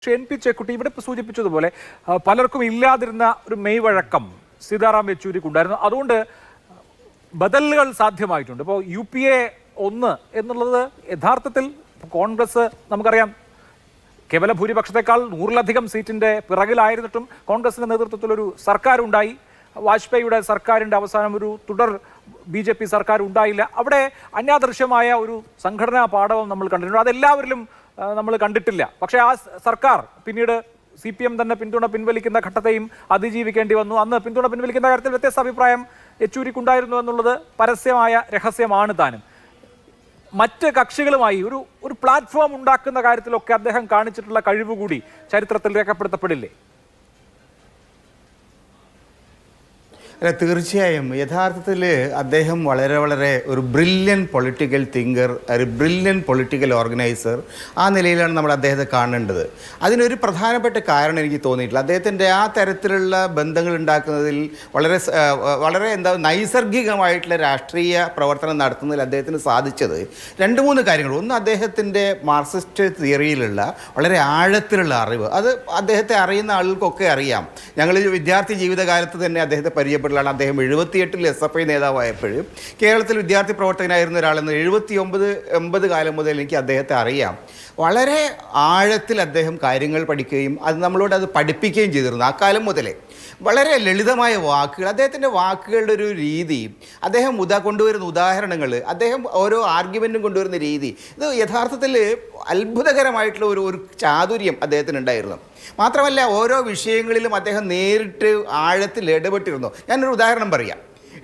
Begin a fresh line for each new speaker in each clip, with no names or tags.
N P Chekkutty ഇവിടെ സൂചിപ്പിച്ചതുപോലെ പലർക്കും ഇല്ലാതിരുന്ന ഒരു മെയ്വഴക്കം സീതാറാം യെച്ചൂരിക്കുണ്ടായിരുന്നു. അതുകൊണ്ട് ബദലുകൾ സാധ്യമായിട്ടുണ്ട്. ഇപ്പോൾ UPA 1 എന്നുള്ളത് യഥാർത്ഥത്തിൽ കോൺഗ്രസ് നമുക്കറിയാം കേവല ഭൂരിപക്ഷത്തെക്കാൾ 100-ലധികം സീറ്റിന്റെ പിറകിലായിരുന്നിട്ടും കോൺഗ്രസിന്റെ നേതൃത്വത്തിലൊരു സർക്കാരുണ്ടായി. വാജ്പേയിയുടെ സർക്കാരിന്റെ അവസാനം ഒരു തുടർ BJP സർക്കാർ ഉണ്ടായില്ല. അവിടെ അന്യാദൃശ്യമായ ഒരു സംഘടനാ പാഠവും നമ്മൾ കണ്ടിട്ടുണ്ട്. അതെല്ലാവരിലും നമ്മൾ കണ്ടിട്ടില്ല. പക്ഷേ ആ സർക്കാർ പിന്നീട് CPM തന്നെ പിന്തുണ പിൻവലിക്കുന്ന ഘട്ടത്തെയും അതിജീവിക്കേണ്ടി വന്നു. അന്ന് പിന്തുണ പിൻവലിക്കുന്ന കാര്യത്തിൽ വ്യത്യസ്ത അഭിപ്രായം യെച്ചൂരിക്കുണ്ടായിരുന്നു എന്നുള്ളത് പരസ്യമായ രഹസ്യമാണ് താനും. മറ്റ് കക്ഷികളുമായി ഒരു പ്ലാറ്റ്ഫോം ഉണ്ടാക്കുന്ന കാര്യത്തിലൊക്കെ അദ്ദേഹം കാണിച്ചിട്ടുള്ള കഴിവുകൂടി ചരിത്രത്തിൽ രേഖപ്പെടുത്തപ്പെടില്ലേ?
അല്ല, തീർച്ചയായും. യഥാർത്ഥത്തിൽ അദ്ദേഹം വളരെ ഒരു ബ്രില്യൻ പൊളിറ്റിക്കൽ തിങ്കർ, ഒരു ബ്രില്യൻ പൊളിറ്റിക്കൽ ഓർഗനൈസർ, ആ നിലയിലാണ് നമ്മൾ അദ്ദേഹത്തെ കാണേണ്ടത്. അതിനൊരു പ്രധാനപ്പെട്ട കാരണം എനിക്ക് തോന്നിയിട്ടില്ല. അദ്ദേഹത്തിൻ്റെ ആ തരത്തിലുള്ള ബന്ധങ്ങൾ ഉണ്ടാക്കുന്നതിൽ വളരെ നൈസർഗികമായിട്ടുള്ള രാഷ്ട്രീയ പ്രവർത്തനം നടത്തുന്നതിൽ അദ്ദേഹത്തിന് സാധിച്ചത് 2-3 കാര്യങ്ങൾ. ഒന്ന്, അദ്ദേഹത്തിൻ്റെ മാർക്സിസ്റ്റ് തിയറിയിലുള്ള വളരെ ആഴത്തിലുള്ള അറിവ്. അത് അദ്ദേഹത്തെ അറിയുന്ന ആളുകൾക്കൊക്കെ അറിയാം. ഞങ്ങൾ വിദ്യാർത്ഥി ജീവിതകാലത്ത് തന്നെ അദ്ദേഹത്തെ പരിചയപ്പെട്ടു. അദ്ദേഹം 78-ൽ SFI നേതാവായപ്പോൾ കേരളത്തിൽ വിദ്യാർത്ഥി പ്രവർത്തകനായിരുന്ന ഒരാളെന്ന് 79-80 കാലം മുതൽ എനിക്ക് അദ്ദേഹത്തെ അറിയാം. വളരെ ആഴത്തിൽ അദ്ദേഹം കാര്യങ്ങൾ പഠിക്കുകയും നമ്മളോട് അത് പഠിപ്പിക്കുകയും ചെയ്തിരുന്നു. ആ കാലം മുതലേ വളരെ ലളിതമായ വാക്കുകൾ, അദ്ദേഹത്തിൻ്റെ വാക്കുകളുടെ ഒരു രീതി, അദ്ദേഹം കൊണ്ടുവരുന്ന ഉദാഹരണങ്ങൾ, അദ്ദേഹം ഓരോ ആർഗ്യുമെൻറ്റും കൊണ്ടുവരുന്ന രീതി, ഇത് യഥാർത്ഥത്തിൽ അത്ഭുതകരമായിട്ടുള്ള ഒരു ചാതുര്യം അദ്ദേഹത്തിനുണ്ടായിരുന്നു. മാത്രമല്ല, ഓരോ വിഷയങ്ങളിലും അദ്ദേഹം നേരിട്ട് ആഴത്തിൽ ഇടപെട്ടിരുന്നു. ഞാനൊരു ഉദാഹരണം പറയാം.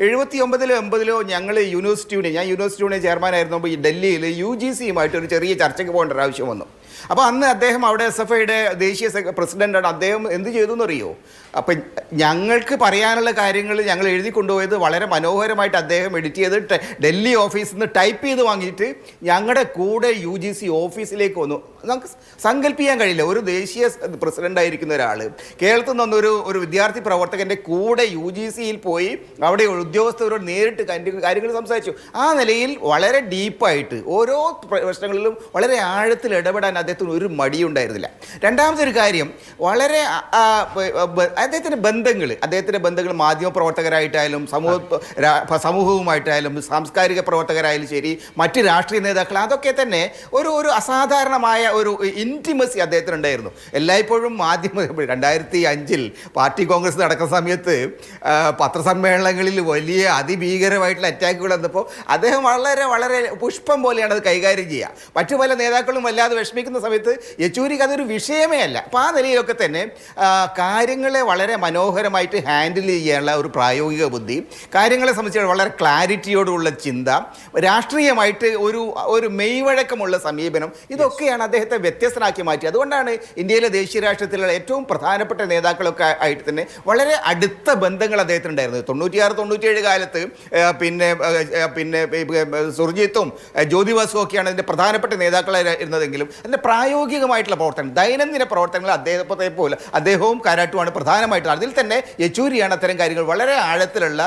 79-ലോ 80-ലോ ഞാൻ യൂണിവേഴ്സിറ്റി ചെയർമാനായിരുന്നപ്പോൾ ഈ ഡൽഹിയിൽ UGCയുമായിട്ട് ഒരു ചെറിയ ചർച്ചയ്ക്ക് പോകേണ്ട ഒരു ആവശ്യം വന്നു. അപ്പോൾ അന്ന് അദ്ദേഹം അവിടെ SFIയുടെ ദേശീയ പ്രസിഡൻ്റാണ്. അദ്ദേഹം എന്ത് ചെയ്തു എന്നറിയോ? അപ്പം ഞങ്ങൾക്ക് പറയാനുള്ള കാര്യങ്ങൾ ഞങ്ങൾ എഴുതി കൊണ്ടുപോയത് വളരെ മനോഹരമായിട്ട് അദ്ദേഹം എഡിറ്റ് ചെയ്ത് ഡൽഹി ഓഫീസിൽ നിന്ന് ടൈപ്പ് ചെയ്ത് വാങ്ങിയിട്ട് ഞങ്ങളുടെ കൂടെ UGC ഓഫീസിലേക്ക് വന്നു. നമുക്ക് സങ്കല്പിക്കാൻ കഴിയില്ല, ഒരു ദേശീയ പ്രസിഡൻ്റായിരിക്കുന്ന ഒരാൾ കേരളത്തിൽ നിന്നൊരു വിദ്യാർത്ഥി പ്രവർത്തകൻ്റെ കൂടെ UGCയിൽ പോയി അവിടെ ഉദ്യോഗസ്ഥരോട് നേരിട്ട് കാര്യങ്ങൾ സംസാരിച്ചു. ആ നിലയിൽ വളരെ ഡീപ്പായിട്ട് ഓരോ പ്രശ്നങ്ങളിലും വളരെ ആഴത്തിൽ ഇടപെടാൻ അദ്ദേഹത്തിന് ഒരു മടിയുണ്ടായിരുന്നില്ല. രണ്ടാമതൊരു കാര്യം, വളരെ അദ്ദേഹത്തിൻ്റെ ബന്ധങ്ങൾ മാധ്യമപ്രവർത്തകരായിട്ടായാലും സമൂഹവുമായിട്ടായാലും സാംസ്കാരിക പ്രവർത്തകരായാലും ശരി, മറ്റ് രാഷ്ട്രീയ നേതാക്കൾ, അതൊക്കെ തന്നെ ഒരു അസാധാരണമായ ഒരു ഇൻറ്റിമസി അദ്ദേഹത്തിനുണ്ടായിരുന്നു. എല്ലായ്പ്പോഴും 2005-ൽ പാർട്ടി കോൺഗ്രസ് നടക്കുന്ന സമയത്ത് പത്രസമ്മേളനങ്ങളിൽ വലിയ അതിഭീകരമായിട്ടുള്ള അറ്റാക്കുകൾ വന്നപ്പോൾ അദ്ദേഹം വളരെ പുഷ്പം പോലെയാണ് അത് കൈകാര്യം ചെയ്യുക. മറ്റു പല നേതാക്കളും വല്ലാതെ വിഷമിക്കുന്ന സമയത്ത് യെച്ചൂരിക്ക് അതൊരു വിഷയമേ അല്ല. അപ്പോൾ ആ നിലയിലൊക്കെ തന്നെ കാര്യങ്ങളെ വളരെ മനോഹരമായിട്ട് ഹാൻഡിൽ ചെയ്യാനുള്ള ഒരു പ്രായോഗിക ബുദ്ധി, കാര്യങ്ങളെ സംബന്ധിച്ച് വളരെ ക്ലാരിറ്റിയോടുള്ള ചിന്ത, രാഷ്ട്രീയമായിട്ട് ഒരു മെയ്വഴക്കമുള്ള സമീപനം, ഇതൊക്കെയാണ് അദ്ദേഹത്തെ വ്യത്യസ്തനാക്കി മാറ്റി. അതുകൊണ്ടാണ് ഇന്ത്യയിലെ ദേശീയ രാഷ്ട്രീയത്തിലുള്ള ഏറ്റവും പ്രധാനപ്പെട്ട നേതാക്കളൊക്കെ ആയിട്ട് തന്നെ വളരെ അടുത്ത ബന്ധങ്ങൾ അദ്ദേഹത്തിനുണ്ടായിരുന്നു. 96-97 കാലത്ത് പിന്നെ സുർജിത്തും ജ്യോതിബസും ഒക്കെയാണ് അതിൻ്റെ പ്രധാനപ്പെട്ട നേതാക്കളായിരുന്നതെങ്കിലും അതിൻ്റെ പ്രായോഗികമായിട്ടുള്ള പ്രവർത്തനം, ദൈനംദിന പ്രവർത്തനങ്ങൾ അദ്ദേഹവും കാരാട്ടുമാണ് പ്രധാനമായിട്ടും. അതിൽ തന്നെ യെച്ചൂരിയാണ് അത്തരം കാര്യങ്ങൾ വളരെ ആഴത്തിലുള്ള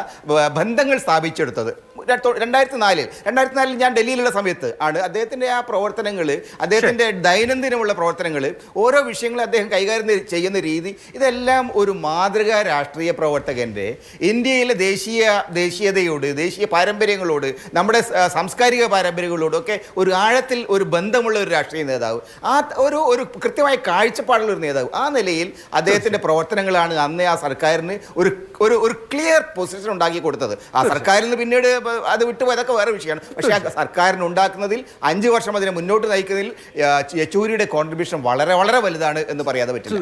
ബന്ധങ്ങൾ സ്ഥാപിച്ചെടുത്തത്. 2004 ഞാൻ ഡൽഹിയിലുള്ള സമയത്ത് ആണ് അദ്ദേഹത്തിൻ്റെ ആ പ്രവർത്തനങ്ങൾ, അദ്ദേഹത്തിൻ്റെ ദൈനംദിനമുള്ള പ്രവർത്തനങ്ങൾ, ഓരോ വിഷയങ്ങളും അദ്ദേഹം കൈകാര്യം ചെയ്യുന്ന രീതി, ഇതെല്ലാം ഒരു മാതൃകാ രാഷ്ട്രീയ പ്രവർത്തകൻ്റെ ഇന്ത്യയിലെ ദേശീയതയോട്, ദേശീയ പാരമ്പര്യങ്ങളോട്, നമ്മുടെ സാംസ്കാരിക പാരമ്പര്യങ്ങളോടൊക്കെ ഒരു ആഴത്തിൽ ഒരു ബന്ധമുള്ള ഒരു രാഷ്ട്രീയ നേതാവ്, ആ ഒരു കൃത്യമായ കാഴ്ചപ്പാടുള്ള ഒരു നേതാവ്. ആ നിലയിൽ അദ്ദേഹത്തിൻ്റെ പ്രവർത്തനങ്ങളാണ് അന്ന് ആ സർക്കാരിന് ഒരു ക്ലിയർ പൊസിഷൻ ഉണ്ടാക്കി കൊടുത്തത്. ആ സർക്കാരിന് പിന്നീട് അത് വിട്ടുപോയതൊക്കെ വേറെ വിഷയമാണ്. പക്ഷേ ആ സർക്കാരിന് ഉണ്ടാക്കുന്നതിൽ 5 വർഷം അതിനെ മുന്നോട്ട് നയിക്കുന്നതിൽ യെച്ചൂരിയുടെ കോൺട്രിബ്യൂഷൻ വളരെ വലുതാണ് എന്ന് പറയാതെ പറ്റില്ല.